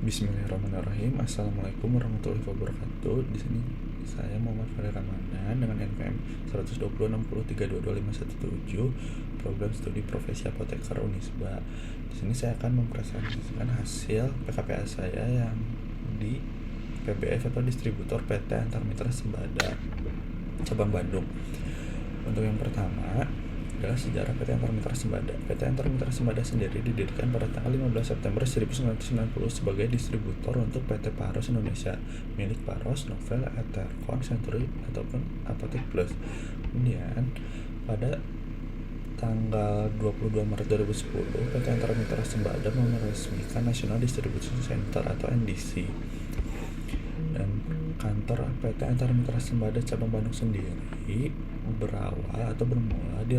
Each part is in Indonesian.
Bismillahirrahmanirrahim. Assalamualaikum warahmatullahi wabarakatuh. Di sini saya Muhammad Fadil Ramadan dengan NPM 12060322517, program studi profesi apoteker Unisba. Di sini saya akan mempresentasikan hasil PKPA saya yang di PBF atau distributor PT Antar Mitra Sembada cabang Bandung. Untuk yang pertama adalah sejarah PT Antar Mitra Sembada. PT Antar Mitra Sembada sendiri didirikan pada tanggal 15 September 1990 sebagai distributor untuk PT Paros Indonesia milik Paros, Novel, Ethercon, Century ataupun Apotek Plus. Kemudian pada tanggal 22 Maret 2010 PT Antar Mitra Sembada meresmikan National Distribution Center atau NDC. Dan kantor PT Antar Mitra Sembada cabang Bandung sendiri berawal atau bermula di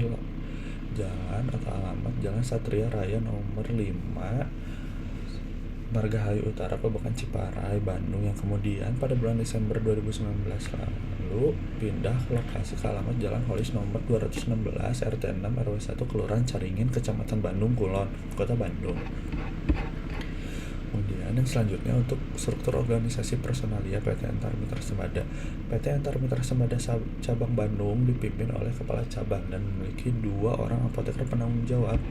jalan atau alamat Jalan Satria Raya nomor 5 Margahayu Utara, Babakan, Ciparai, Bandung, yang kemudian pada bulan Desember 2019 lalu pindah lokasi ke alamat Jalan Holis nomor 216 RT 6 RW 1 Kelurahan Caringin, Kecamatan Bandung Kulon, Kota Bandung. Kemudian yang selanjutnya untuk struktur organisasi personalia PT Antar Mitra Sembada. PT Antar Mitra Sembada cabang Bandung dipimpin oleh kepala cabang dan memiliki 2 orang apoteker penanggung jawab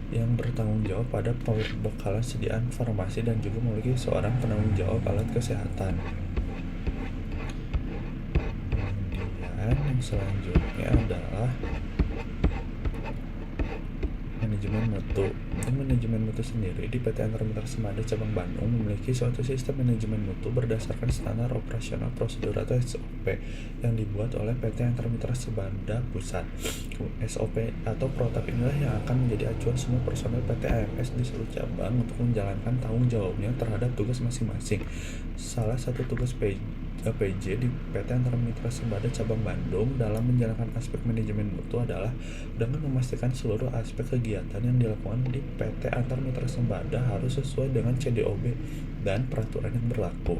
yang bertanggung jawab pada pembekalan sediaan farmasi dan juga memiliki seorang penanggung jawab alat kesehatan. Kemudian yang selanjutnya adalah manajemen mutu. Untuk manajemen mutu sendiri di PT Antar Mitra Sembada cabang Bandung memiliki suatu sistem manajemen mutu berdasarkan standar operasional prosedur atau SOP yang dibuat oleh PT Antar Mitra Sembada Pusat. SOP atau protap inilah yang akan menjadi acuan semua personel PT AMS di seluruh cabang untuk menjalankan tanggung jawabnya terhadap tugas masing-masing. Salah satu tugas PJ di PT Antar Mitra Sembada cabang Bandung dalam menjalankan aspek manajemen mutu adalah dengan memastikan seluruh aspek kegiatan yang dilakukan di PT Antar Mitra Sembada harus sesuai dengan CDOB dan peraturan yang berlaku.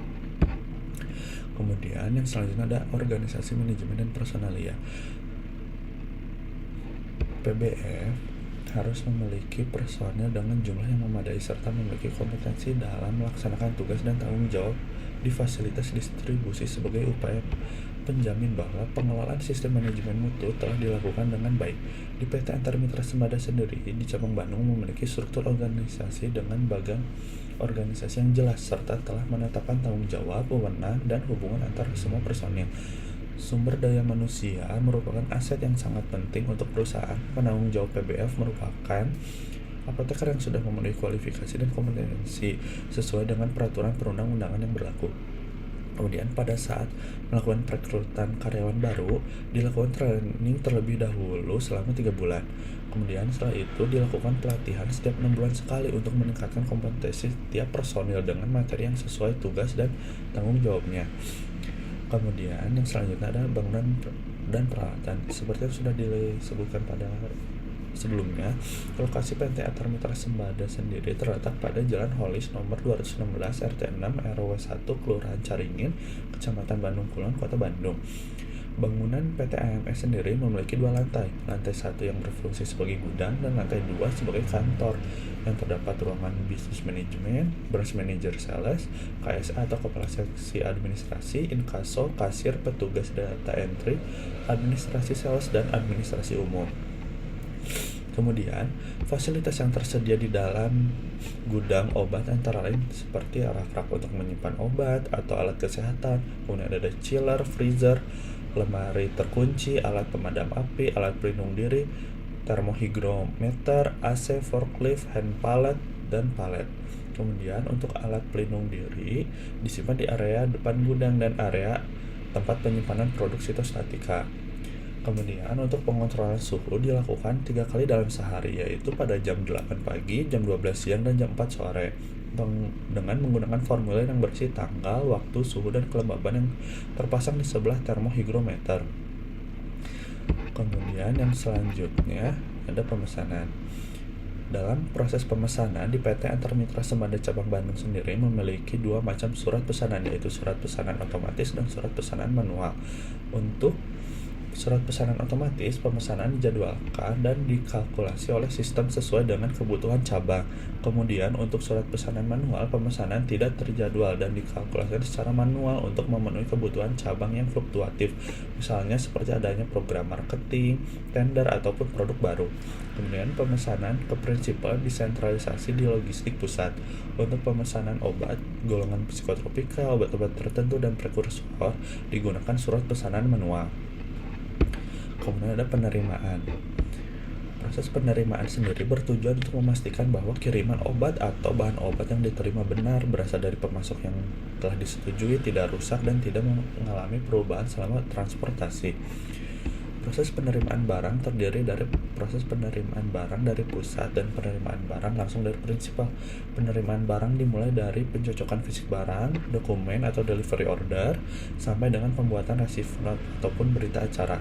Kemudian yang selanjutnya ada organisasi manajemen dan personalia. PBF harus memiliki personel dengan jumlah yang memadai serta memiliki kompetensi dalam melaksanakan tugas dan tanggung jawab di fasilitas distribusi sebagai upaya penjamin bahwa pengelolaan sistem manajemen mutu telah dilakukan dengan baik. Di PT Antar Mitra Sembada sendiri di cabang Bandung memiliki struktur organisasi dengan bagian organisasi yang jelas serta telah menetapkan tanggung jawab, wewenang, dan hubungan antar semua personil. Sumber daya manusia merupakan aset yang sangat penting untuk perusahaan. Penanggung jawab PBF merupakan apoteker yang sudah memenuhi kualifikasi dan kompetensi sesuai dengan peraturan perundang-undangan yang berlaku. Kemudian pada saat melakukan perekrutan karyawan baru, dilakukan training terlebih dahulu selama 3 bulan. Kemudian setelah itu dilakukan pelatihan setiap 6 bulan sekali untuk meningkatkan kompetensi setiap personil dengan materi yang sesuai tugas dan tanggung jawabnya. Kemudian yang selanjutnya ada bangunan dan peralatan. Seperti yang sudah disebutkan pada sebelumnya, lokasi PT Antar Mitra Sembada sendiri terletak pada Jalan Holis nomor 216 RT 6 RW 1 Kelurahan Caringin, Kecamatan Bandung Kulon, Kota Bandung. Bangunan PT AMS sendiri memiliki 2 lantai. Lantai 1 yang berfungsi sebagai gudang dan lantai 2 sebagai kantor yang terdapat ruangan bisnis manajemen, branch manager sales, KSA atau kepala seksi administrasi, inkaso, kasir, petugas data entry, administrasi sales, dan administrasi umum. Kemudian, fasilitas yang tersedia di dalam gudang obat antara lain seperti rak-rak untuk menyimpan obat atau alat kesehatan, kemudian ada chiller, freezer, lemari terkunci, alat pemadam api, alat pelindung diri, termohigrometer, AC, forklift, hand pallet, dan palet. Kemudian untuk alat pelindung diri disimpan di area depan gudang dan area tempat penyimpanan produk sitostatika. Kemudian untuk pengontrolan suhu dilakukan 3 kali dalam sehari, yaitu pada jam 8 pagi, jam 12 siang, dan jam 4 sore dengan menggunakan formulir yang berisi tanggal, waktu, suhu, dan kelembaban yang terpasang di sebelah termohigrometer. Kemudian yang selanjutnya ada pemesanan. Dalam proses pemesanan di PT Antar Mitra Sembada cabang Bandung sendiri memiliki 2 macam surat pesanan, yaitu surat pesanan otomatis dan surat pesanan manual. Untuk Surat pesanan otomatis, pemesanan dijadwalkan dan dikalkulasi oleh sistem sesuai dengan kebutuhan cabang. Kemudian, untuk surat pesanan manual, pemesanan tidak terjadwal dan dikalkulasikan secara manual untuk memenuhi kebutuhan cabang yang fluktuatif, misalnya seperti adanya program marketing, tender, ataupun produk baru. Kemudian, pemesanan ke prinsipal disentralisasi di logistik pusat. Untuk pemesanan obat, golongan psikotropika, obat-obat tertentu, dan prekursor digunakan surat pesanan manual. Kemudian ada penerimaan. Proses penerimaan sendiri bertujuan untuk memastikan bahwa kiriman obat atau bahan obat yang diterima benar, berasal dari pemasok yang telah disetujui, tidak rusak, dan tidak mengalami perubahan selama transportasi. Proses penerimaan barang terdiri dari proses penerimaan barang dari pusat dan penerimaan barang langsung dari prinsipal. Penerimaan barang dimulai dari pencocokan fisik barang, dokumen atau delivery order, sampai dengan pembuatan receipt note ataupun berita acara.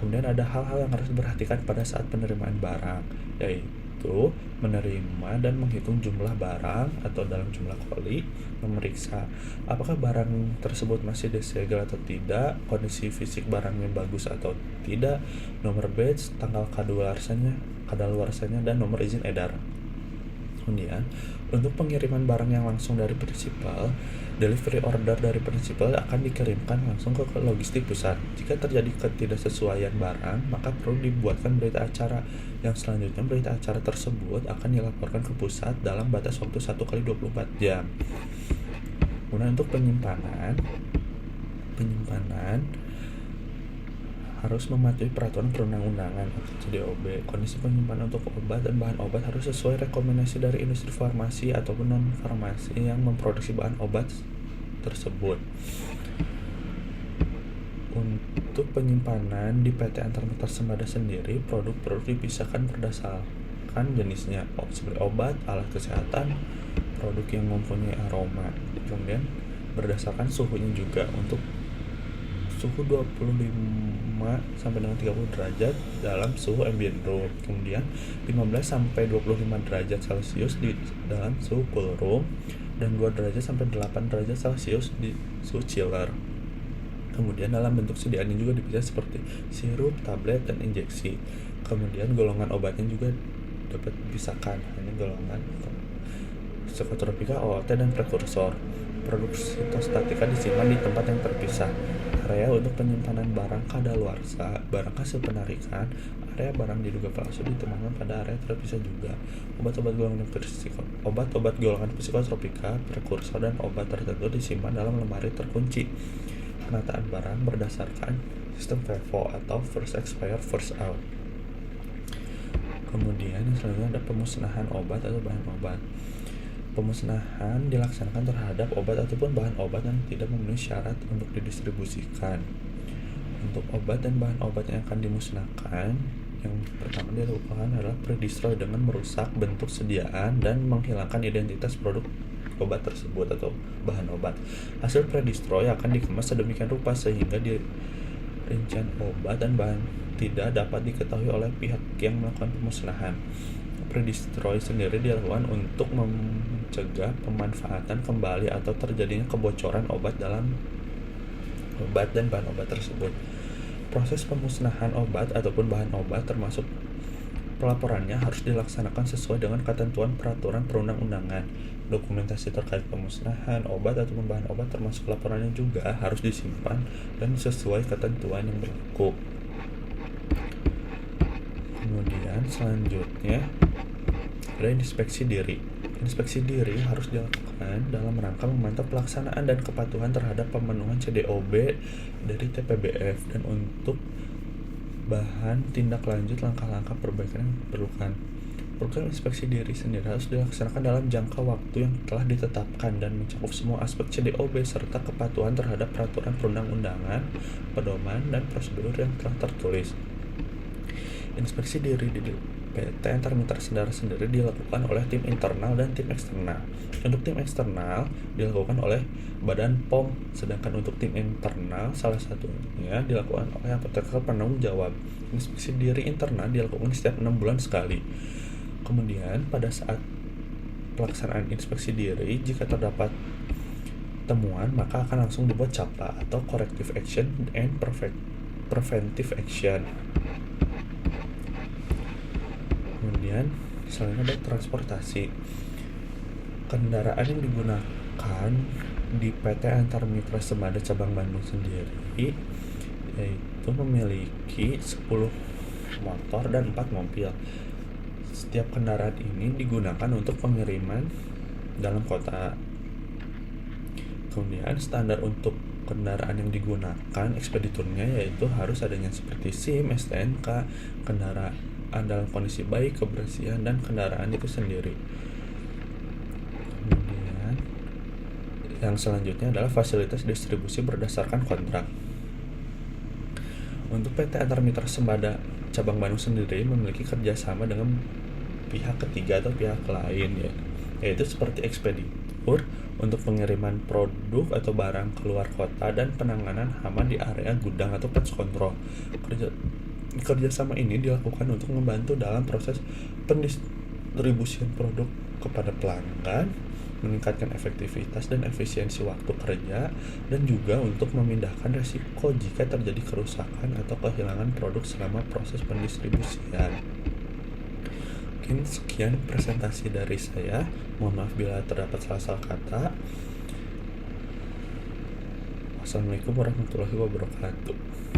Kemudian ada hal-hal yang harus diperhatikan pada saat penerimaan barang, yaitu menerima dan menghitung jumlah barang atau dalam jumlah koli, memeriksa apakah barang tersebut masih disegel atau tidak, kondisi fisik barangnya bagus atau tidak, nomor batch, tanggal kadaluarsanya, dan nomor izin edar. Kemudian, untuk pengiriman barang yang langsung dari prinsipal, delivery order dari prinsipal akan dikirimkan langsung ke logistik pusat. Jika terjadi ketidaksesuaian barang, maka perlu dibuatkan berita acara. Yang selanjutnya, berita acara tersebut akan dilaporkan ke pusat dalam batas waktu 1x24 jam. Kemudian untuk penyimpanan harus mematuhi peraturan perundang-undangan atau CDOB. Kondisi penyimpanan untuk obat dan bahan obat harus sesuai rekomendasi dari industri farmasi ataupun non-farmasi yang memproduksi bahan obat tersebut. Untuk penyimpanan di PT Antarmata Sembada sendiri, produk-produk dipisahkan berdasarkan jenisnya, seperti obat, alat kesehatan, produk yang mempunyai aroma. Kemudian berdasarkan suhunya juga, untuk suhu 25 sampai dengan 30 derajat dalam suhu ambient room. Kemudian 15 sampai 25 derajat Celcius di dalam suhu cool room, dan 2 derajat sampai 8 derajat Celcius di suhu chiller. Kemudian dalam bentuk sediaannya juga dipisah seperti sirup, tablet, dan injeksi. Kemudian golongan obatnya juga dapat dipisahkan, hanya golongan psikotropika, OOT, dan prekursor. Produk sitostatika disimpan di tempat yang terpisah. Area untuk penyimpanan barang kadaluarsa, barang hasil penarikan, area barang diduga palsu ditempatkan pada area terpisah juga. Obat-obat golongan psikotropika, prekursor, dan obat tertentu disimpan dalam lemari terkunci. Penataan barang berdasarkan sistem FIFO atau first expire first out. Kemudian selanjutnya ada pemusnahan obat atau bahan obat. Pemusnahan dilaksanakan terhadap obat ataupun bahan obat yang tidak memenuhi syarat untuk didistribusikan. Untuk obat dan bahan obat yang akan dimusnahkan, yang pertama dilakukan adalah pre-destroy dengan merusak bentuk sediaan dan menghilangkan identitas produk obat tersebut atau bahan obat. Hasil pre-destroy akan dikemas sedemikian rupa sehingga rincian obat dan bahan tidak dapat diketahui oleh pihak yang melakukan pemusnahan. Pre-destroy sendiri dilakukan untuk mencegah pemanfaatan kembali atau terjadinya kebocoran obat dalam obat dan bahan obat tersebut. Proses pemusnahan obat ataupun bahan obat termasuk pelaporannya harus dilaksanakan sesuai dengan ketentuan peraturan perundang-undangan. Dokumentasi terkait pemusnahan obat ataupun bahan obat termasuk laporannya juga harus disimpan dan sesuai ketentuan yang berlaku. Kemudian selanjutnya ada inspeksi diri. Inspeksi diri harus dilakukan dalam rangka memantau pelaksanaan dan kepatuhan terhadap pemenuhan CDOB dari TPBF dan untuk bahan tindak lanjut langkah-langkah perbaikan yang diperlukan. Program inspeksi diri sendiri harus dilaksanakan dalam jangka waktu yang telah ditetapkan dan mencakup semua aspek CDOB serta kepatuhan terhadap peraturan perundang-undangan, pedoman, dan prosedur yang telah tertulis. Inspeksi diri di PT Antarmitra Sembada sendiri dilakukan oleh tim internal dan tim eksternal. Untuk tim eksternal dilakukan oleh Badan POM, sedangkan untuk tim internal salah satunya dilakukan oleh apoteker penanggung jawab. Inspeksi diri internal dilakukan setiap 6 bulan sekali. Kemudian pada saat pelaksanaan inspeksi diri, jika terdapat temuan maka akan langsung dibuat CAPA atau Corrective Action and preventive action. Kemudian selanjutnya ada transportasi. Kendaraan yang digunakan di PT Antar Mitra Semada Cabang Bandung sendiri yaitu memiliki 10 motor dan 4 mobil. Setiap kendaraan ini digunakan untuk pengiriman dalam kota. Kemudian standar untuk kendaraan yang digunakan ekspediturnya yaitu harus adanya seperti SIM, STNK, kendaraan dalam kondisi baik, kebersihan, dan kendaraan itu sendiri. Kemudian yang selanjutnya adalah fasilitas distribusi berdasarkan kontrak. Untuk PT Antar Mitra Sembada Cabang Bandung sendiri memiliki kerjasama dengan pihak ketiga atau pihak lain yaitu seperti ekspeditur untuk pengiriman produk atau barang keluar kota dan penanganan hama di area gudang atau pest control. Kerjasama ini dilakukan untuk membantu dalam proses pendistribusian produk kepada pelanggan, meningkatkan efektivitas dan efisiensi waktu kerja, dan juga untuk memindahkan risiko jika terjadi kerusakan atau kehilangan produk selama proses pendistribusian. Mungkin sekian presentasi dari saya. Mohon maaf bila terdapat salah-salah kata. Wassalamualaikum warahmatullahi wabarakatuh.